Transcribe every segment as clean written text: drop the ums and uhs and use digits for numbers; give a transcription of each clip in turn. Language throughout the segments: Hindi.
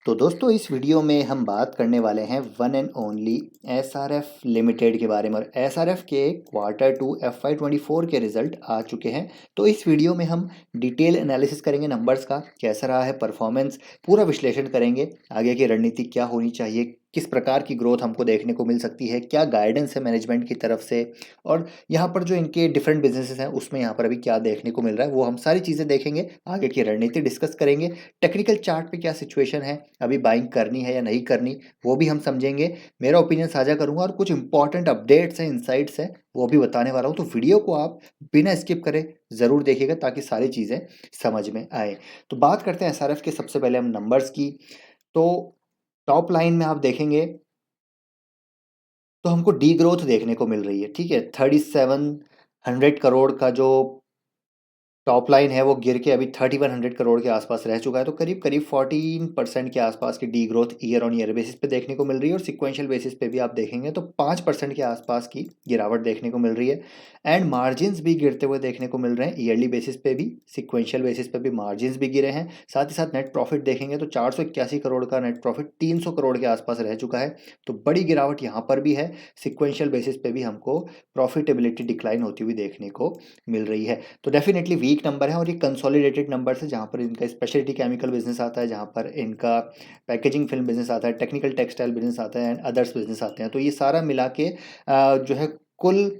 तो दोस्तों इस वीडियो में हम बात करने वाले हैं one and only SRF limited के बारे में। और एसआरएफ के क्वार्टर 2 FY24 के रिजल्ट आ चुके हैं। तो इस वीडियो में हम डिटेल एनालिसिस करेंगे नंबर्स का, कैसा रहा है परफॉर्मेंस, पूरा विश्लेषण करेंगे। आगे की रणनीति क्या होनी चाहिए, किस प्रकार की ग्रोथ हमको देखने को मिल सकती है, क्या गाइडेंस है मैनेजमेंट की तरफ से, और यहाँ पर जो इनके डिफरेंट बिजनेसेस हैं उसमें यहाँ पर अभी क्या देखने को मिल रहा है, वो हम सारी चीज़ें देखेंगे। आगे की रणनीति डिस्कस करेंगे। टेक्निकल चार्ट पे क्या सिचुएशन है, अभी बाइंग करनी है या नहीं करनी, वो भी हम समझेंगे। मेरा ओपिनियन साझा करूंगा और कुछ इंपॉर्टेंट अपडेट्स हैं, इंसाइट्स हैं, वो भी बताने वाला हूँ। तो वीडियो को आप बिना स्किप करे ज़रूर देखिएगा ताकि सारी चीज़ें समझ में आए। तो बात करते हैं एसआरएफ के। सबसे पहले हम नंबर्स की। तो टॉप लाइन में आप देखेंगे तो हमको डी ग्रोथ देखने को मिल रही है। ठीक है, 3700 करोड़ का जो टॉप लाइन है वो गिर के अभी 3100 करोड़ के आसपास रह चुका है। तो करीब करीब 14% के आसपास की D growth year on year basis पे देखने को मिल रही है। और सिक्वेंशियल बेसिस पे भी आप देखेंगे तो 5% के आसपास की गिरावट देखने को मिल रही है। एंड मार्जिन्स भी गिरते हुए देखने को मिल रहे हैं, ईयरली बेसिस पे भी, सिक्वेंशियल बेसिस पे भी मार्जिन्स भी गिरे हैं। साथ ही साथ नेट प्रॉफिट देखेंगे तो 481 करोड़ का नेट प्रॉफिट 300 करोड़ के आसपास रह चुका है। तो बड़ी गिरावट यहाँ पर भी है। सिक्वेंशियल बेसिस पे भी हमको प्रॉफिटेबिलिटी डिक्लाइन होती हुई देखने को मिल रही है। तो डेफिनेटली वीक नंबर है और ये कंसोलिडेटेड नंबर है, जहाँ पर इनका स्पेशलिटी केमिकल बिजनेस आता है, जहाँ पर इनका पैकेजिंग फिल्म बिजनेस आता है, टेक्निकल टेक्सटाइल बिजनेस आता है, एंड अदर्स बिजनेस आते हैं। तो ये सारा मिला के जो है कुल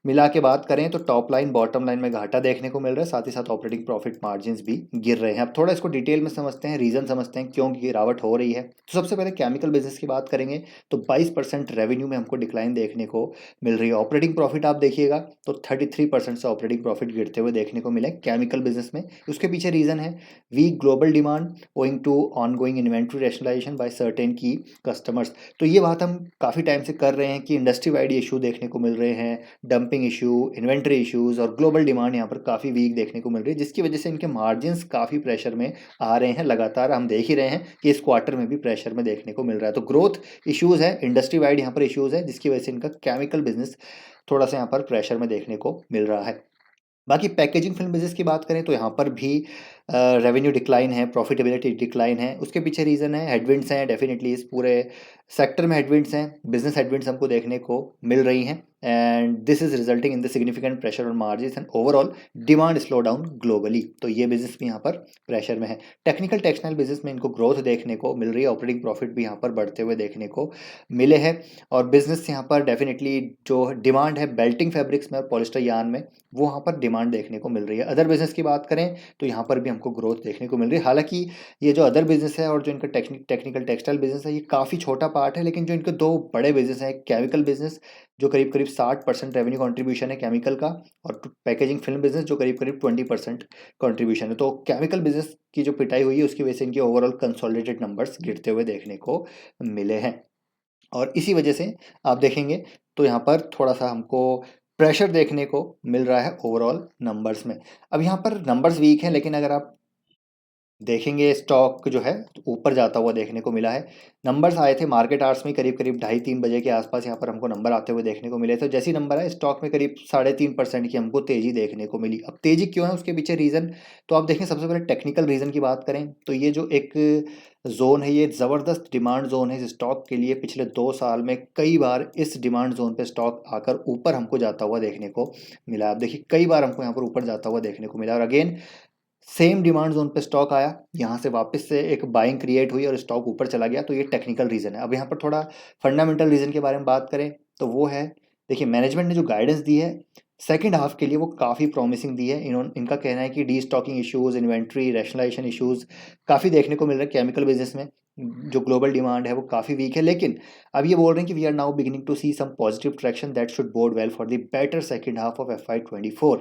मिला के बात करें तो टॉप लाइन बॉटम लाइन में घाटा देखने को मिल रहा है। साथ ही साथ ऑपरेटिंग प्रॉफिट मार्जिन्स भी गिर रहे हैं। अब थोड़ा इसको डिटेल में समझते हैं, रीजन समझते हैं क्यों गिरावट हो रही है। तो सबसे पहले केमिकल बिजनेस की बात करेंगे तो 22% रेवेन्यू में हमको डिक्लाइन देखने को मिल रही है। ऑपरेटिंग प्रॉफिट आप देखिएगा तो 33% से ऑपरेटिंग प्रॉफिट गिरते हुए देखने को मिले केमिकल बिजनेस में। उसके पीछे रीजन है weak global demand owing to ongoing inventory rationalisation by certain key customers. तो ये बात हम काफ़ी टाइम से कर रहे हैं कि इंडस्ट्री वाइड इशू देखने को मिल रहे हैं, डंपिंग इशू, इन्वेंट्री इश्यूज और ग्लोबल डिमांड यहाँ पर काफ़ी वीक देखने को मिल रही है, जिसकी वजह से इनके मार्जिन्स काफ़ी प्रेशर में आ रहे हैं। लगातार हम देख ही रहे हैं कि इस क्वार्टर में भी प्रेशर में देखने को मिल रहा है। तो ग्रोथ इश्यूज है, इंडस्ट्री वाइड यहाँ पर इश्यूज है, जिसकी वजह से इनका केमिकल बिजनेस थोड़ा सा यहाँ पर प्रेशर में देखने को मिल रहा है। बाकी पैकेजिंग फिल्म बिजनेस की बात करें तो यहाँ पर भी रेवेन्यू डिक्लाइन है, प्रॉफिटेबिलिटी डिक्लाइन है। उसके पीछे रीज़न है हेडविंड्स हैं, डेफिनेटली इस पूरे सेक्टर में हेडविंड्स हैं, बिजनेस हेडविंड्स हमको देखने को मिल रही हैं। And this is resulting in the significant pressure on margins and overall demand slow down globally. तो ये बिजनेस भी यहाँ पर प्रेशर में है। टेक्निकल टेक्सटाइल बिजनेस में इनको ग्रोथ देखने को मिल रही है, ऑपरेटिंग प्रॉफिट भी यहाँ पर बढ़ते हुए देखने को मिले हैं। और बिजनेस यहाँ पर डेफिनेटली जो डिमांड है बेल्टिंग फैब्रिक्स में और पॉलिस्टर यार्न में, वो यहाँ पर डिमांड देखने को मिल रही है। अदर बिजनेस की बात करें तो यहाँ पर भी हमको ग्रोथ देखने को मिल रही है। हालांकि ये जो अदर बिजनेस है और जो इनका टेक्निकल टेक्सटाइल बिजनेस है ये काफ़ी छोटा पार्ट है, लेकिन जो इनके दो बड़े बिजनेस हैं, केमिकल बिजनेस जो करीब करीब 60% रेवेन्यू कंट्रीब्यूशन है केमिकल का, और पैकेजिंग फिल्म बिजनेस जो करीब करीब 20% कंट्रीब्यूशन है। तो केमिकल बिजनेस की जो पिटाई हुई है उसकी वजह से इनके ओवरऑल कंसोलिडेटेड नंबर्स गिरते हुए देखने को मिले हैं। और इसी वजह से आप देखेंगे तो यहाँ पर थोड़ा सा हमको प्रेशर देखने को मिल रहा है ओवरऑल नंबर्स में। अब यहाँ पर नंबर्स वीक हैं, लेकिन अगर आप देखेंगे स्टॉक जो है तो ऊपर जाता हुआ देखने को मिला है। नंबर्स आए थे मार्केट आवर्स में करीब करीब 2:30-3 बजे के आसपास, यहाँ पर हमको नंबर आते हुए देखने को मिले। तो जैसी नंबर है स्टॉक में करीब 3.5% की हमको तेजी देखने को मिली। अब तेजी क्यों है उसके पीछे रीज़न तो आप देखें। सबसे पहले टेक्निकल रीज़न की बात करें तो ये जो एक जोन है ये ज़बरदस्त डिमांड जोन है इस स्टॉक के लिए। पिछले 2 साल में कई बार इस डिमांड जोन पे स्टॉक आकर ऊपर हमको जाता हुआ देखने को मिला। आप देखिए कई बार हमको यहाँ पर ऊपर जाता हुआ देखने को मिला, और अगेन सेम डिमांड जोन पे स्टॉक आया, यहाँ से वापस से एक बाइंग क्रिएट हुई और स्टॉक ऊपर चला गया। तो ये टेक्निकल रीज़न है। अब यहाँ पर थोड़ा फंडामेंटल रीज़न के बारे में बात करें तो वो है, देखिए मैनेजमेंट ने जो गाइडेंस दी है सेकंड हाफ के लिए वो काफ़ी प्रॉमिसिंग दी है। इनका कहना है कि destocking issues, inventory rationalisation issues काफ़ी देखने को मिल रहा है केमिकल बिजनेस में। जो ग्लोबल डिमांड है वो काफ़ी वीक है, लेकिन अब ये बोल रहे हैं कि we are now beginning to see some positive traction that should bode well for the better second half of FY24।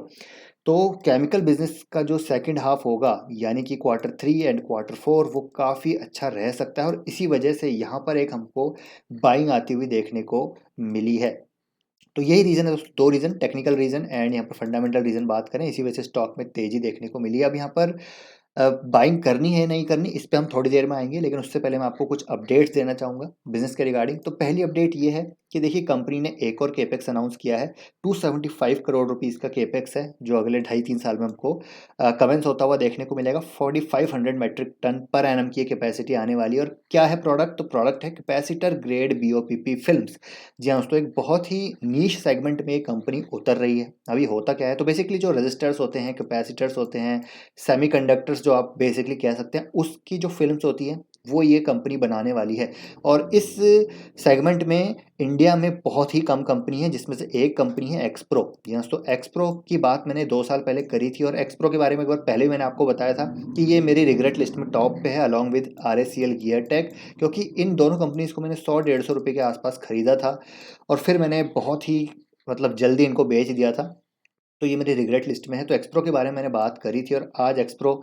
तो केमिकल बिजनेस का जो सेकंड हाफ होगा यानी कि Q3 एंड Q4 वो काफ़ी अच्छा रह सकता है, और इसी वजह से यहाँ पर एक हमको बाइंग आती हुई देखने को मिली है। तो यही रीज़न है दोस्तों, दो रीज़न, टेक्निकल रीज़न एंड यहाँ पर फंडामेंटल रीज़न बात करें, इसी वजह से स्टॉक में तेज़ी देखने को मिली। अब यहाँ पर बाइंग करनी है नहीं करनी इस पे हम थोड़ी देर में आएंगे, लेकिन उससे पहले मैं आपको कुछ अपडेट्स देना चाहूँगा बिजनेस के रिगार्डिंग। तो पहली अपडेट ये है कि देखिए कंपनी ने एक और केपेक्स अनाउंस किया है। 275 करोड़ रुपीस का केपेक्स है जो अगले 2.5-3 साल में हमको कमेंस होता हुआ देखने को मिलेगा। 4500 मेट्रिक टन पर एनम की कैपेसिटी आने वाली है। और क्या है प्रोडक्ट? तो प्रोडक्ट है कैपेसिटर ग्रेड बीओपीपी फिल्म्स। जी हाँ दोस्तों, एक बहुत ही नीश सेगमेंट में ये कंपनी उतर रही है। अभी होता क्या है, तो बेसिकली जो रजिस्टर्स होते हैं, कैपेसिटर्स होते हैं, सेमीकंडक्टर्स जो आप बेसिकली कह सकते हैं, उसकी जो फिल्म्स होती हैं वो ये कंपनी बनाने वाली है। और इस सेगमेंट में इंडिया में बहुत ही कम कंपनी है, जिसमें से एक कंपनी है एक्सप्रो। जी हाँ, तो एक्सप्रो की बात मैंने 2 साल पहले करी थी और एक्सप्रो के बारे में एक बार पहले मैंने आपको बताया था कि ये मेरी रिग्रेट लिस्ट में टॉप पे है along with RACL gear tech, क्योंकि इन दोनों कंपनीज को मैंने 100-150 रुपये के आसपास खरीदा था और फिर मैंने बहुत ही मतलब जल्दी इनको बेच दिया था। तो ये मेरी रिग्रेट लिस्ट में है। तो एक्सप्रो के बारे में मैंने बात करी थी और आज एक्सप्रो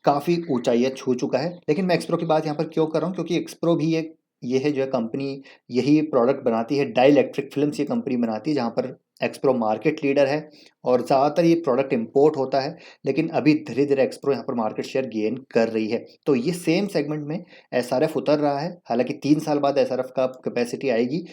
काफ़ी ऊंचाइयाँ छू चुका है। लेकिन मैं एक्सप्रो की बात यहाँ पर क्यों कर रहा हूँ, क्योंकि एक्सप्रो भी एक ये है जो है कंपनी, यही प्रोडक्ट बनाती है। डाई इलेक्ट्रिक फिल्म्स ये कंपनी बनाती है, जहाँ पर एक्सप्रो मार्केट लीडर है और ज़्यादातर ये प्रोडक्ट इंपोर्ट होता है। लेकिन अभी धीरे धीरे एक्सप्रो यहाँ पर मार्केट शेयर गेन कर रही है। तो ये सेम सेगमेंट में SRF उतर रहा है। हालांकि 3 साल बाद SRF का कैपेसिटी आएगी,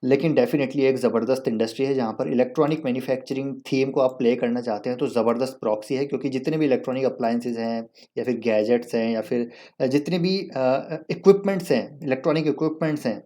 लेकिन डेफिनेटली एक ज़बरदस्त इंडस्ट्री है जहाँ पर इलेक्ट्रॉनिक मैन्युफैक्चरिंग थीम को आप प्ले करना चाहते हैं तो ज़बरदस्त प्रॉक्सी है। क्योंकि जितने भी इलेक्ट्रॉनिक अप्लायंसेज हैं या फिर गैजेट्स हैं या फिर जितने भी इक्विपमेंट्स हैं, इलेक्ट्रॉनिक इक्विपमेंट्स हैं,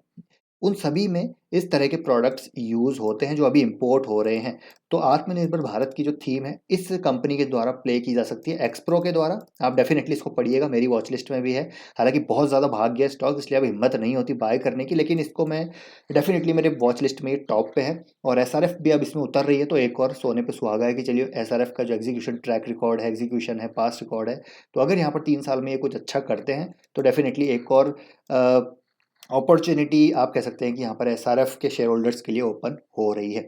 उन सभी में इस तरह के प्रोडक्ट्स यूज़ होते हैं जो अभी इंपोर्ट हो रहे हैं। तो आत्मनिर्भर भारत की जो थीम है इस कंपनी के द्वारा प्ले की जा सकती है, एक्सप्रो के द्वारा। आप डेफिनेटली इसको पढ़िएगा, मेरी वॉच लिस्ट में भी है। हालांकि बहुत ज़्यादा भाग गया स्टॉक, इसलिए अब हिम्मत नहीं होती बाय करने की, लेकिन इसको मैं डेफिनेटली मेरे वॉच लिस्ट में ये टॉप पे है। और SRF भी अब इसमें उतर रही है, तो एक और सोने पे सुहागा है कि चलिए SRF का जो एग्जीक्यूशन ट्रैक रिकॉर्ड है, एग्जीक्यूशन है, पास्ट रिकॉर्ड है, तो अगर यहाँ पर 3 साल में ये कुछ अच्छा करते हैं तो डेफिनेटली एक और अपॉर्चुनिटी आप कह सकते हैं कि यहाँ पर SRF के शेयर होल्डर्स के लिए ओपन हो रही है।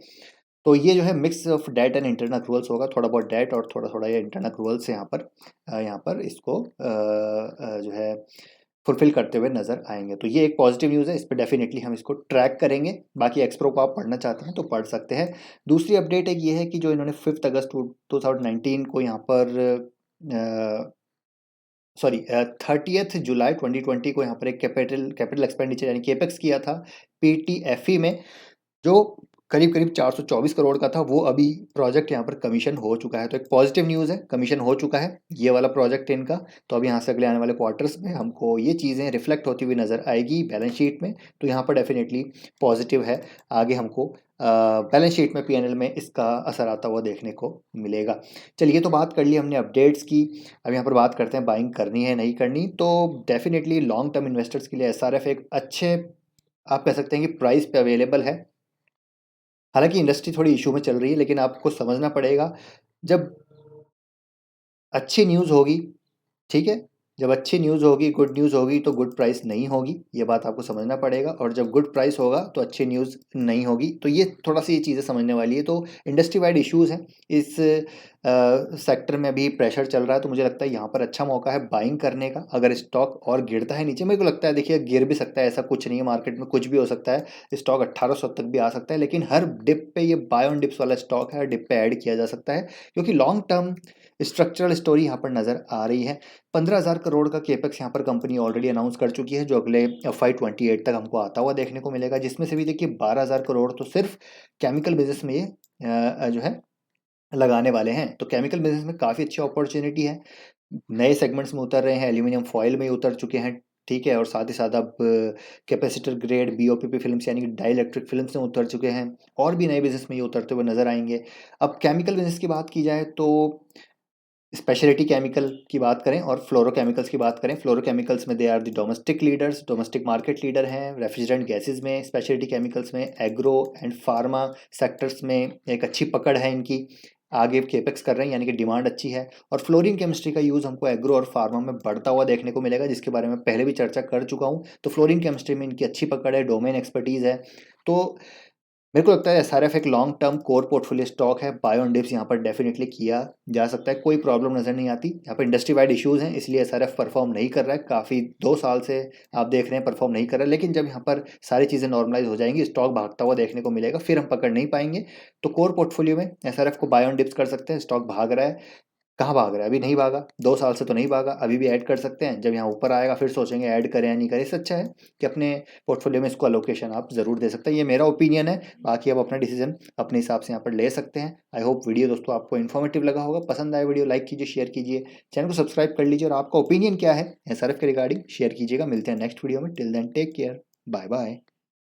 तो ये जो है mix of debt and internal accruals होगा, थोड़ा बहुत डेट और थोड़ा थोड़ा ये इंटरनल अक्रूवल्स यहाँ पर इसको जो है फुलफिल करते हुए नजर आएंगे। तो ये एक पॉजिटिव न्यूज़ है, इस पर डेफिनेटली हम इसको ट्रैक करेंगे। बाकी एक्सप्रो को आप पढ़ना चाहते हैं तो पढ़ सकते हैं। दूसरी अपडेट एक ये है कि जो इन्होंने 5 अगस्त 2019 को यहाँ पर सॉरी 30 जुलाई 2020 को यहाँ पर एक कैपिटल एक्सपेंडिचर यानी केपेक्स किया था PTFE में, जो करीब करीब 424 करोड़ का था। वो अभी प्रोजेक्ट यहाँ पर कमीशन हो चुका है। तो एक पॉजिटिव न्यूज़ है, कमीशन हो चुका है ये वाला प्रोजेक्ट इनका। तो अब यहाँ से अगले आने वाले क्वार्टर्स में हमको ये चीज़ें रिफ्लेक्ट होती हुई नज़र आएगी बैलेंस शीट में। तो यहाँ पर डेफिनेटली पॉजिटिव है। आगे हमको बैलेंस शीट में P&L में इसका असर आता हुआ देखने को मिलेगा। चलिए, तो बात कर ली हमने अपडेट्स की। अब यहाँ पर बात करते हैं बाइंग करनी है नहीं करनी। तो डेफिनेटली लॉन्ग टर्म इन्वेस्टर्स के लिए SRF एक अच्छे, आप कह सकते हैं कि प्राइस पे अवेलेबल है। हालांकि इंडस्ट्री थोड़ी इशू में चल रही है, लेकिन आपको समझना पड़ेगा, जब अच्छी न्यूज़ होगी, ठीक है, जब अच्छी न्यूज़ होगी, गुड न्यूज़ होगी, तो गुड प्राइस नहीं होगी, ये बात आपको समझना पड़ेगा। और जब गुड प्राइस होगा तो अच्छी न्यूज़ नहीं होगी। तो ये थोड़ा सी ये चीज़ें समझने वाली है। तो इंडस्ट्री वाइड इश्यूज़ हैं, इस सेक्टर में भी प्रेशर चल रहा है। तो मुझे लगता है यहाँ पर अच्छा मौका है बाइंग करने का। अगर स्टॉक और गिरता है नीचे, मेरे को लगता है देखिए गिर भी सकता है, ऐसा कुछ नहीं है, मार्केट में कुछ भी हो सकता है। स्टॉक 1800 तक भी आ सकता है, लेकिन हर डिप पे ये बाय ऑन डिप्स वाला स्टॉक है, हर डिप पे ऐड किया जा सकता है, क्योंकि लॉन्ग टर्म स्ट्रक्चरल स्टोरी यहाँ पर नज़र आ रही है। 15,000 करोड़ का केपेक्स यहाँ पर कंपनी ऑलरेडी अनाउंस कर चुकी है, जो अगले FY28 तक हमको आता हुआ देखने को मिलेगा। जिसमें से भी देखिए 12,000 करोड़ तो सिर्फ केमिकल बिजनेस में ये जो है लगाने वाले हैं। तो केमिकल बिजनेस में काफ़ी अच्छी अपॉर्चुनिटी है। नए सेगमेंट्स में उतर रहे हैं, एल्यूमिनियम फॉयल में उतर चुके हैं, ठीक है, और साथ ही साथ अब कैपेसिटर ग्रेड BOPP फिल्म्स यानी कि डाई इलेक्ट्रिक फिल्म्स में उतर चुके हैं। और भी नए बिजनेस में ये उतरते हुए नजर आएंगे। अब केमिकल बिजनेस की बात की जाए तो स्पेशलिटी केमिकल की बात करें और फ्लोरोकेमिकल्स की बात करें, फ्लोरोकेमिकल्स में they are the domestic leaders, domestic market leader हैं। रेफ्रिजरेंट गैसेस में, स्पेशलिटी केमिकल्स में, एग्रो एंड फार्मा सेक्टर्स में एक अच्छी पकड़ है इनकी। आगे केपेक्स कर रहे हैं यानी कि डिमांड अच्छी है। और फ्लोरीन केमिस्ट्री का यूज़ हमको एग्रो और फार्मा में बढ़ता हुआ देखने को मिलेगा, जिसके बारे में पहले भी चर्चा कर चुका हूँ। तो फ्लोरीन केमिस्ट्री में इनकी अच्छी पकड़ है, डोमेन एक्सपर्टीज़ है। तो मेरे को लगता है SRF एक long term core portfolio stock है। बाय ऑन डिप्स यहाँ पर डेफिनेटली किया जा सकता है, कोई प्रॉब्लम नज़र नहीं आती। यहाँ पर इंडस्ट्री वाइड इश्यूज़ हैं, इसलिए SRF परफॉर्म नहीं कर रहा है। काफ़ी 2 साल से आप देख रहे हैं परफॉर्म नहीं कर रहा है। लेकिन जब यहाँ पर सारी चीज़ें नॉर्मलाइज हो जाएंगी, स्टॉक भागता हुआ देखने को मिलेगा, फिर हम पकड़ नहीं पाएंगे। तो कोर पोर्टफोलियो में SRF को बाय ऑन डिप्स कर सकते हैं, स्टॉक भाग रहा है। कहाँ भाग रहा है? अभी नहीं भागा, 2 साल से तो नहीं भागा, अभी भी ऐड कर सकते हैं। जब यहाँ ऊपर आएगा फिर सोचेंगे ऐड करें या नहीं करें। इससे अच्छा है कि अपने पोर्टफोलियो में इसको अलोकेशन आप ज़रूर दे सकते हैं। ये मेरा ओपिनियन है, बाकी आप अपना डिसीजन अपने हिसाब से यहाँ पर ले सकते हैं। आई होप वीडियो दोस्तों आपको इन्फॉर्मेटिव लगा होगा। पसंद आए वीडियो लाइक कीजिए, शेयर कीजिए, चैनल को सब्सक्राइब कर लीजिए और आपका ओपिनियन क्या है एसआरएफ के रिगार्डिंग शेयर कीजिएगा। मिलते हैं नेक्स्ट वीडियो में। Till then take care, bye bye.